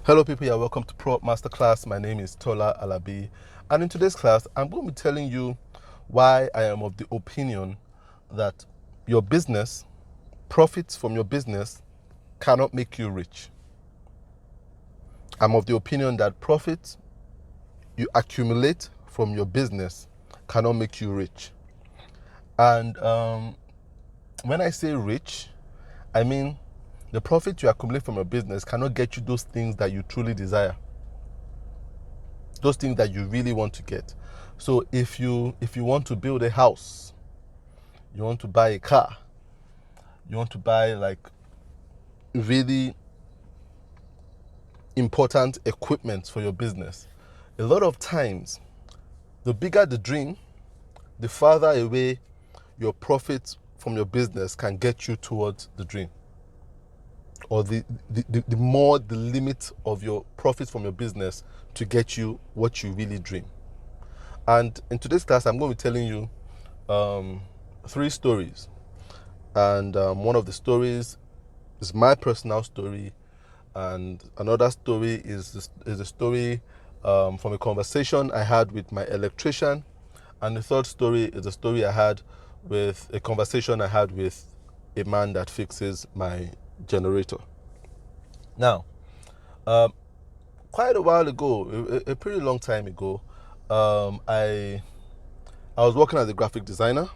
Hello people, you're welcome to Pro Masterclass. My name is Tola Alabi, and in today's class I'm going to be telling you why I am of the opinion that your business, profits from your business cannot make you rich. I'm of the opinion that profits you accumulate from your business cannot make you rich. And when I say rich, I mean the profit you accumulate from your business cannot get you those things that you truly desire, those things that you really want to get. So if you want to build a house, you want to buy a car, you want to buy like really important equipment for your business, a lot of times the bigger the dream, the farther away your profits from your business can get you towards the dream, or the more the limit of your profits from your business to get you what you really dream. And in today's class, I'm going to be telling you three stories. And one of the stories is my personal story, and another story is a story from a conversation I had with my electrician, and the third story is a story I had with a conversation I had with a man that fixes my generator. Now, quite a while ago, a pretty long time ago, I was working as a graphic designer,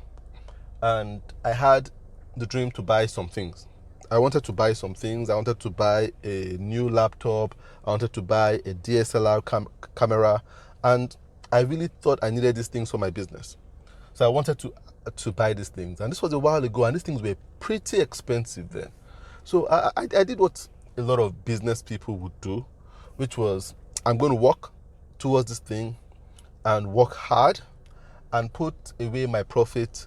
and I had the dream to buy some things. I wanted to buy some things. I wanted to buy a new laptop. I wanted to buy a DSLR camera, and I really thought I needed these things for my business. So I wanted to buy these things, and this was a while ago, and these things were pretty expensive then. So I did what a lot of business people would do, which was I'm going to work towards this thing and work hard and put away my profit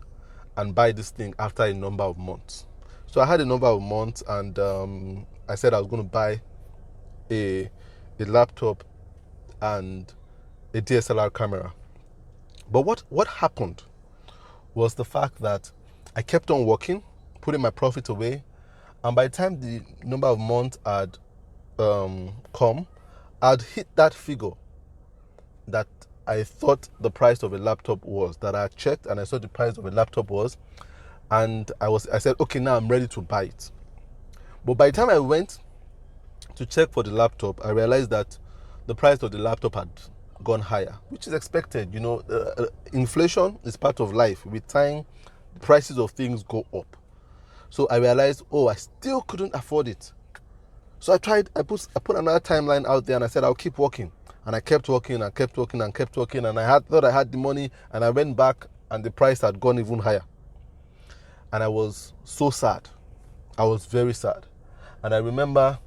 and buy this thing after a number of months. So I had a number of months, and I said I was going to buy a laptop and a DSLR camera. But what happened was the fact that I kept on working, putting my profit away, and by the time the number of months had come, I'd hit that figure that I thought the price of a laptop was, that I checked and I saw the price of a laptop was, and I said, okay, now I'm ready to buy it. But by the time I went to check for the laptop, I realized that the price of the laptop had gone higher, which is expected. Inflation is part of life. With time, the prices of things go up. So I realized, I still couldn't afford it. So I put another timeline out there, and I said I'll keep working. And I kept working and kept working and kept working, and thought I had the money, and I went back and the price had gone even higher. And I was so sad. I was very sad. And I remember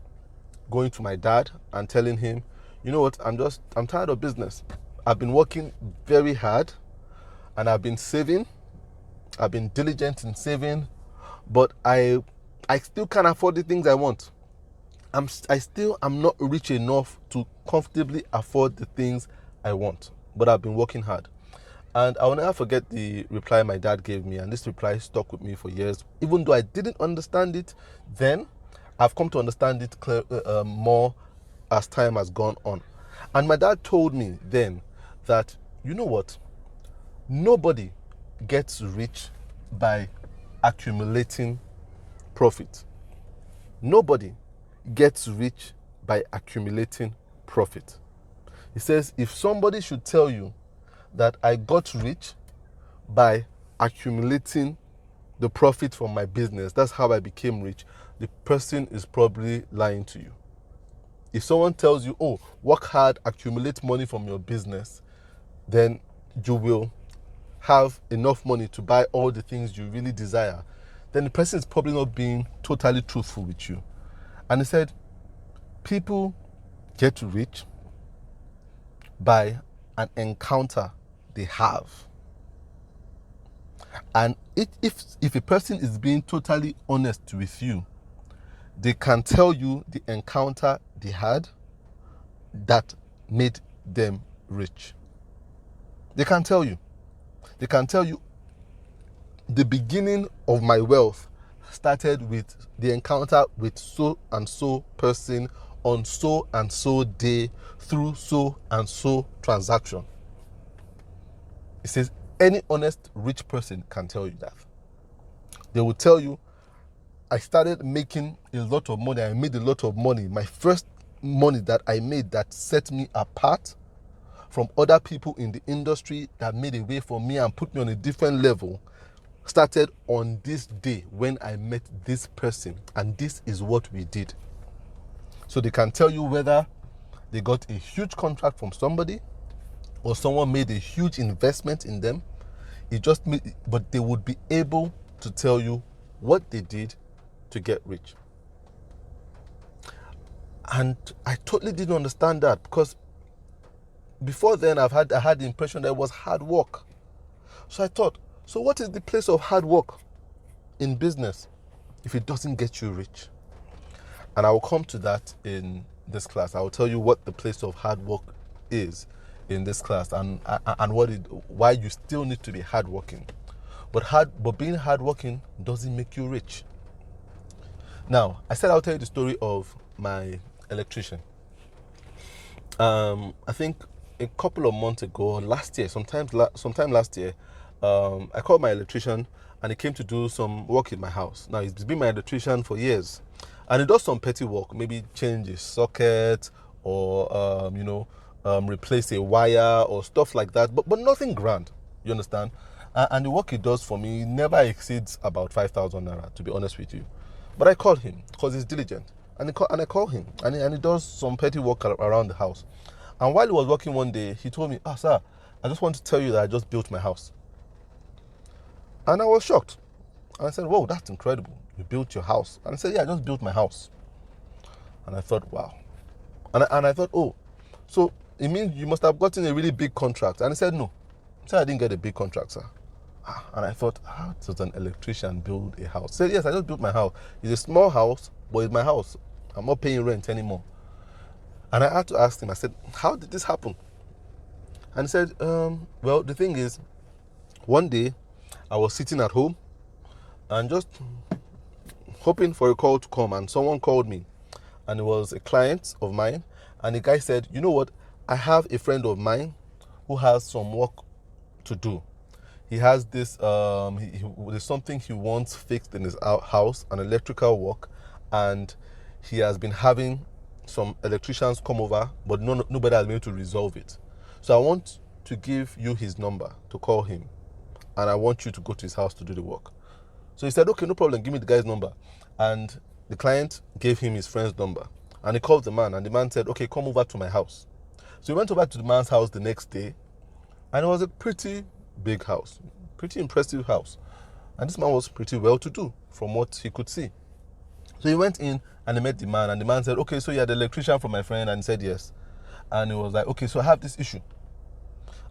going to my dad and telling him, you know what, I'm tired of business. I've been working very hard, and I've been saving. I've been diligent in saving, but I still can't afford the things I want. I still am not rich enough to comfortably afford the things I want, but I've been working hard. And I will never forget the reply my dad gave me, and this reply stuck with me for years. Even though I didn't understand it then, I've come to understand it more as time has gone on. And my dad told me then that, you know what, nobody gets rich by accumulating profit. Nobody gets rich by accumulating profit. He says, if somebody should tell you that I got rich by accumulating the profit from my business, that's how I became rich, the person is probably lying to you. If someone tells you, work hard, accumulate money from your business, then you will have enough money to buy all the things you really desire, then the person is probably not being totally truthful with you. And he said, people get rich by an encounter they have. And if a person is being totally honest with you, they can tell you the encounter they had that made them rich. They can tell you. They can tell you the beginning of my wealth started with the encounter with so and so person on so and so day through so and so transaction. It says any honest rich person can tell you that. They will tell you, I started making a lot of money. I made a lot of money. My first money that I made that set me apart from other people in the industry, that made a way for me and put me on a different level, started on this day when I met this person, and this is what we did. So they can tell you whether they got a huge contract from somebody or someone made a huge investment in them. But they would be able to tell you what they did to get rich. And I totally didn't understand that, because before then I had the impression that it was hard work. So I thought, so what is the place of hard work in business if it doesn't get you rich? And I will come to that in this class. I will tell you what the place of hard work is in this class, and why you still need to be hardworking. But being hardworking doesn't make you rich. Now, I said I'll tell you the story of my electrician. I think a couple of months ago, sometime last year, I called my electrician and he came to do some work in my house. Now, he's been my electrician for years, and he does some petty work, maybe change a socket or replace a wire or stuff like that, but nothing grand, you understand? And the work he does for me never exceeds about 5,000 naira, to be honest with you. But I called him because he's diligent, and I call him, and he does some petty work around the house. And while he was working one day, he told me, sir, I just want to tell you that I just built my house. And I was shocked. And I said, whoa, that's incredible. You built your house? And I said, yeah, I just built my house. And I thought, wow. And I thought, oh, so it means you must have gotten a really big contract. And he said, no. He said, I didn't get a big contract, sir. And I thought, how does an electrician build a house? He said, yes, I just built my house. It's a small house, but it's my house. I'm not paying rent anymore. And I had to ask him, I said, how did this happen? And he said, well, the thing is, one day I was sitting at home and just hoping for a call to come, and someone called me, and it was a client of mine, and the guy said, you know what, I have a friend of mine who has some work to do. He has this, there's something he wants fixed in his house, an electrical work, and he has been having some electricians come over, but nobody has been able to resolve it. So I want to give you his number to call him, and I want you to go to his house to do the work. So he said, okay, no problem, give me the guy's number. And the client gave him his friend's number, and he called the man, and the man said, okay, come over to my house. So he went over to the man's house the next day, and it was a pretty big house, pretty impressive house. And this man was pretty well to do from what he could see. So he went in and he met the man, and the man said, okay, so you're the electrician from my friend? And he said, yes. And he was like, okay, so I have this issue,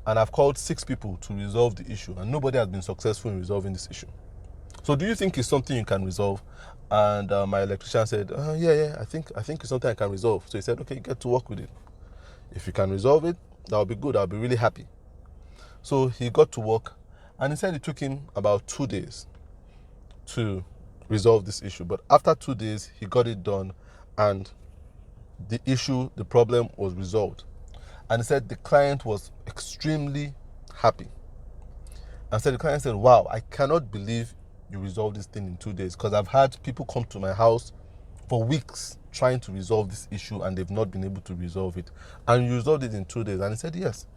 and I've called 6 people to resolve the issue, and nobody has been successful in resolving this issue. So do you think it's something you can resolve? And my electrician said, yeah, I think it's something I can resolve. So he said, okay, get to work with it. If you can resolve it, that'll be good. I'll be really happy. So he got to work, and he said it took him about 2 days to resolve this issue. But after 2 days, he got it done, and the problem was resolved. And he said the client was extremely happy. And so the client said, wow, I cannot believe you resolved this thing in 2 days, because I've had people come to my house for weeks trying to resolve this issue, and they've not been able to resolve it. And you resolved it in 2 days. And he said, yes.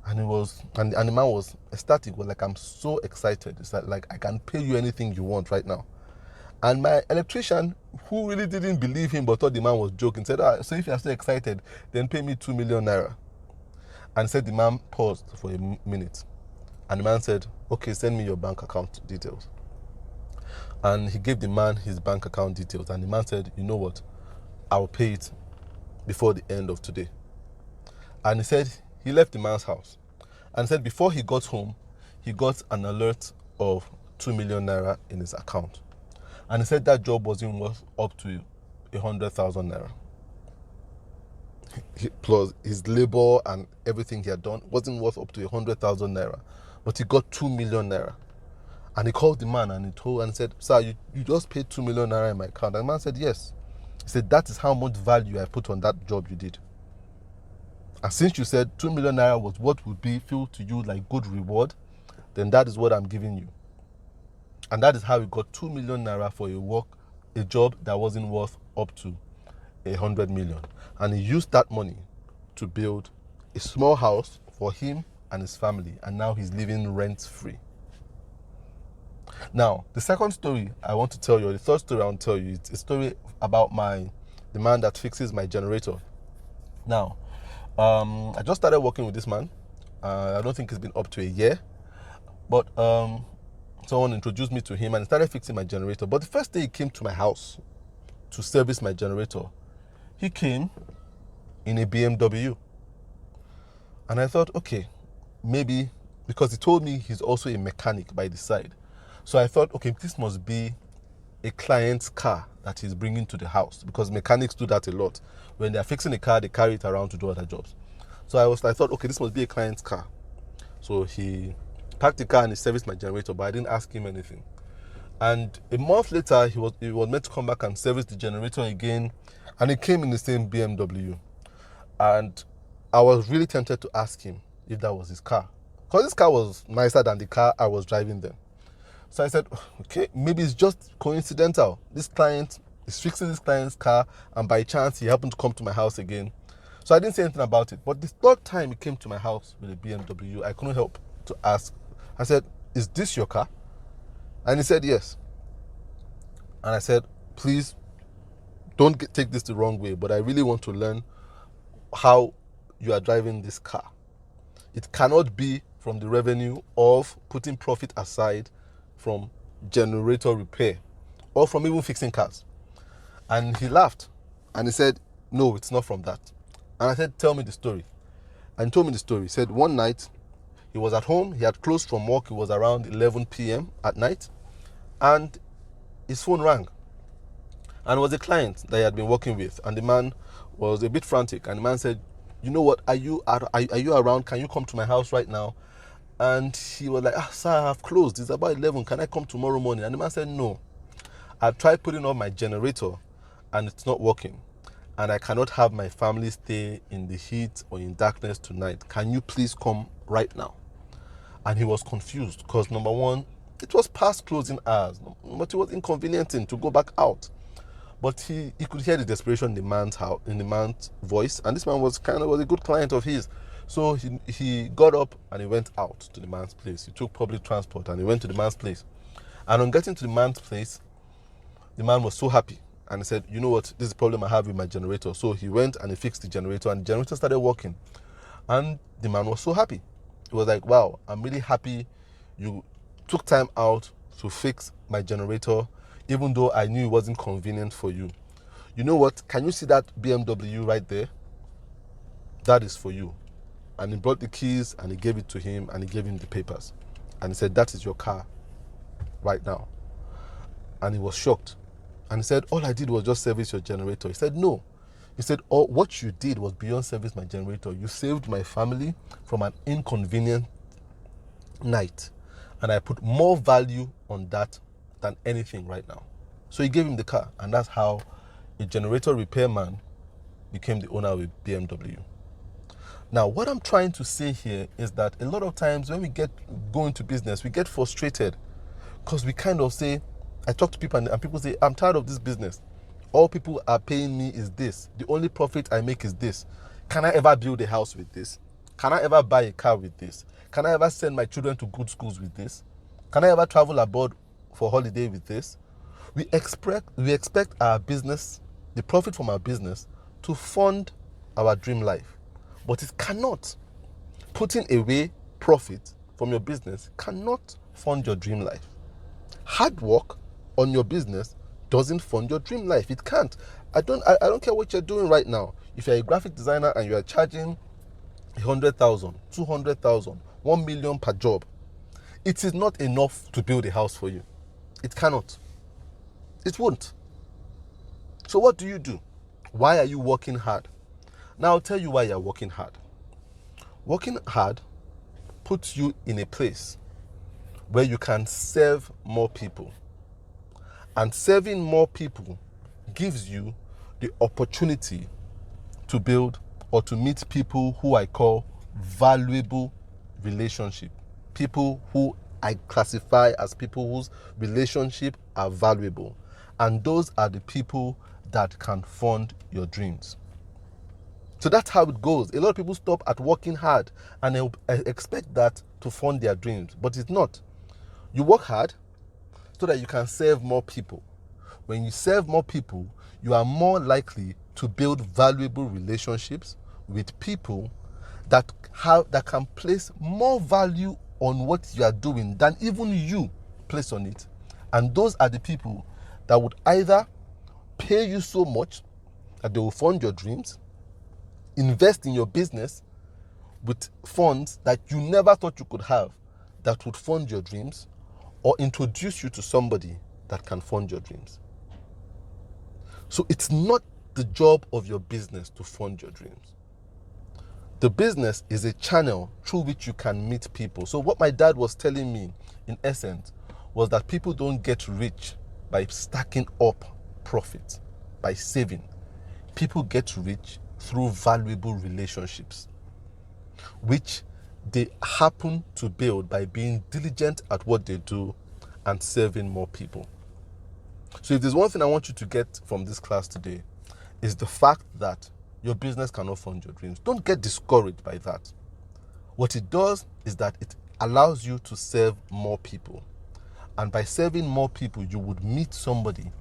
And the man was ecstatic. Was like, I'm so excited. It's like I can pay you anything you want right now. And my electrician, who really didn't believe him but thought the man was joking, said, so if you're so excited, then pay me 2 million naira. And said the man paused for a minute. And the man said, okay, send me your bank account details. And he gave the man his bank account details. And the man said, you know what, I'll pay it before the end of today. And he said he left the man's house. And said before he got home, he got an alert of 2 million naira in his account. And he said that job wasn't worth up to 100,000 naira. Plus his labor and everything he had done wasn't worth up to 100,000 naira. But he got 2 million naira. And he called the man and he said, sir, you just paid 2 million naira in my account. And the man said, yes. He He said, that is how much value I put on that job you did. And since you said 2 million naira was what would feel to you like good reward, then that is what I'm giving you. And that is how he got 2 million naira for a job that wasn't worth up to 100 million. And he used that money to build a small house for him and his family. And now he's living rent-free. Now, the second story I want to tell you, or the third story I want to tell you, it's a story about the man that fixes my generator. Now, I just started working with this man. I don't think it's been up to a year, but someone introduced me to him and he started fixing my generator. But the first day he came to my house to service my generator, he came in a BMW. And I thought, okay, maybe, because he told me he's also a mechanic by the side. So I thought, okay, this must be a client's car that he's bringing to the house, because mechanics do that a lot. When they're fixing a car, they carry it around to do other jobs. So I thought, okay, this must be a client's car. So he parked the car and he serviced my generator, but I didn't ask him anything. And a month later, he was meant to come back and service the generator again, and he came in the same BMW. And I was really tempted to ask him if that was his car, because this car was nicer than the car I was driving then. So I said, okay, maybe it's just coincidental. This client is fixing this client's car, and by chance he happened to come to my house again. So I didn't say anything about it. But the third time he came to my house with a BMW, I couldn't help to ask. I said, is this your car? And he said, yes. And I said, please don't take this the wrong way, but I really want to learn how you are driving this car. It cannot be from the revenue of putting profit aside from generator repair or from even fixing cars. And he laughed and he said, no, it's not from that. And I said, tell me the story. And he told me the story. He said one night he was at home, he had closed from work, it was around 11 p.m. at night, and his phone rang. And it was a client that he had been working with, and the man was a bit frantic. And the man said, you know what, are you around? Can you come to my house right now? And he was like, sir, I have closed. It's about 11. Can I come tomorrow morning? And the man said, no. I've tried putting on my generator and it's not working. And I cannot have my family stay in the heat or in darkness tonight. Can you please come right now? And he was confused because, number one, it was past closing hours, but it was inconveniencing to go back out. But he could hear the desperation in the man's voice, and this man was a good client of his. So he got up and he went out to the man's place. He took public transport and he went to the man's place. And on getting to the man's place, the man was so happy. And he said, you know what, this is the problem I have with my generator. So he went and he fixed the generator, and the generator started working. And the man was so happy. He was like, wow, I'm really happy you took time out to fix my generator, even though I knew it wasn't convenient for you. You know what, can you see that BMW right there? That is for you. And he brought the keys and he gave it to him and he gave him the papers. And he said, that is your car right now. And he was shocked. And he said, all I did was just service your generator. He said, no. He said, oh, what you did was beyond service my generator. You saved my family from an inconvenient night. And I put more value on that than anything right now. So he gave him the car. And that's how a generator repairman became the owner of a BMW. Now, what I'm trying to say here is that a lot of times when we go into business, we get frustrated because we kind of say, I talk to people and people say, I'm tired of this business. All people are paying me is this. The only profit I make is this. Can I ever build a house with this? Can I ever buy a car with this? Can I ever send my children to good schools with this? Can I ever travel abroad for holiday with this? We expect our business, the profit from our business, to fund our dream life. But it cannot. Putting away profit from your business cannot fund your dream life. Hard work on your business doesn't fund your dream life. It can't. I don't care what you're doing right now. If you're a graphic designer and you are charging 100,000, 200,000, 1 million per job, it is not enough to build a house for you. It cannot. It won't. So what do you do? Why are you working hard? Now I'll tell you why you're working hard. Working hard puts you in a place where you can serve more people. And serving more people gives you the opportunity to build or to meet people who I call valuable relationship. People who I classify as people whose relationship are valuable. And those are the people that can fund your dreams. So that's how it goes. A lot of people stop at working hard and they expect that to fund their dreams, but it's not. You work hard so that you can serve more people. When you serve more people, you are more likely to build valuable relationships with people that can place more value on what you are doing than even you place on it. And those are the people that would either pay you so much that they will fund your dreams, invest in your business with funds that you never thought you could have that would fund your dreams, or introduce you to somebody that can fund your dreams. So it's not the job of your business to fund your dreams. The business is a channel through which you can meet people. So what my dad was telling me, in essence, was that people don't get rich by stacking up profit, by saving. People get rich through valuable relationships, which they happen to build by being diligent at what they do and serving more people. So if there's one thing I want you to get from this class today, is the fact that your business cannot fund your dreams. Don't get discouraged by that. What it does is that it allows you to serve more people. And by serving more people, you would meet somebody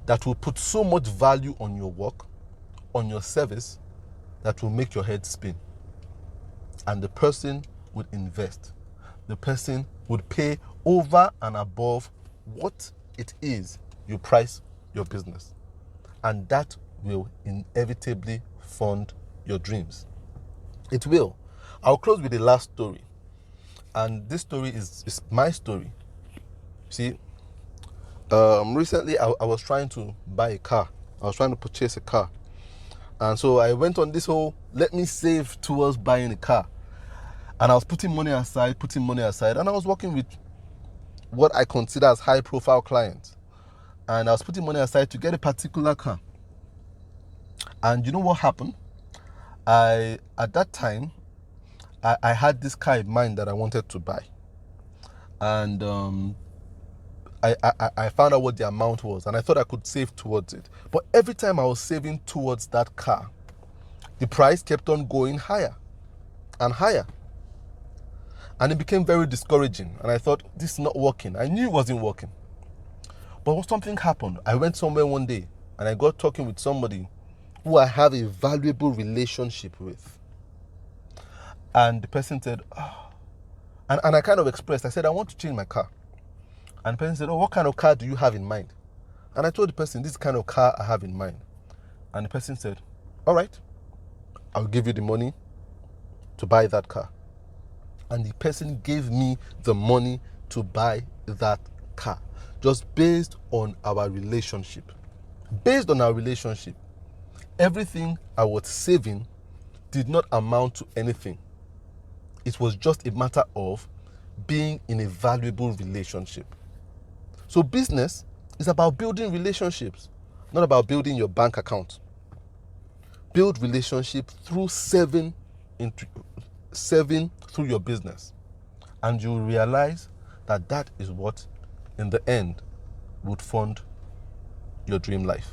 that will put so much value on your work, on your service, that will make your head spin. And the person would invest. The person would pay over and above what it is you price your business. And that will inevitably fund your dreams. It will. I'll close with the last story. And this story is my story. See, recently I was trying to buy a car. I was trying to purchase a car. And so I went on this whole, let me save towards buying a car. And I was putting money aside. And I was working with what I consider as high profile clients. And I was putting money aside to get a particular car. And you know what happened? At that time, I had this car in mind that I wanted to buy. And I found out what the amount was, and I thought I could save towards it. But every time I was saving towards that car, the price kept on going higher and higher. And it became very discouraging. And I thought, this is not working. I knew it wasn't working. But something happened. I went somewhere one day, and I got talking with somebody who I have a valuable relationship with. And the person said, oh. And I kind of expressed, I said, I want to change my car. And the person said, oh, what kind of car do you have in mind? And I told the person, this kind of car I have in mind. And the person said, all right, I'll give you the money to buy that car. And the person gave me the money to buy that car, just based on our relationship. Based on our relationship, everything I was saving did not amount to anything. It was just a matter of being in a valuable relationship. So business is about building relationships, not about building your bank account. Build relationship through serving through your business. And you will realize that that is what, in the end, would fund your dream life.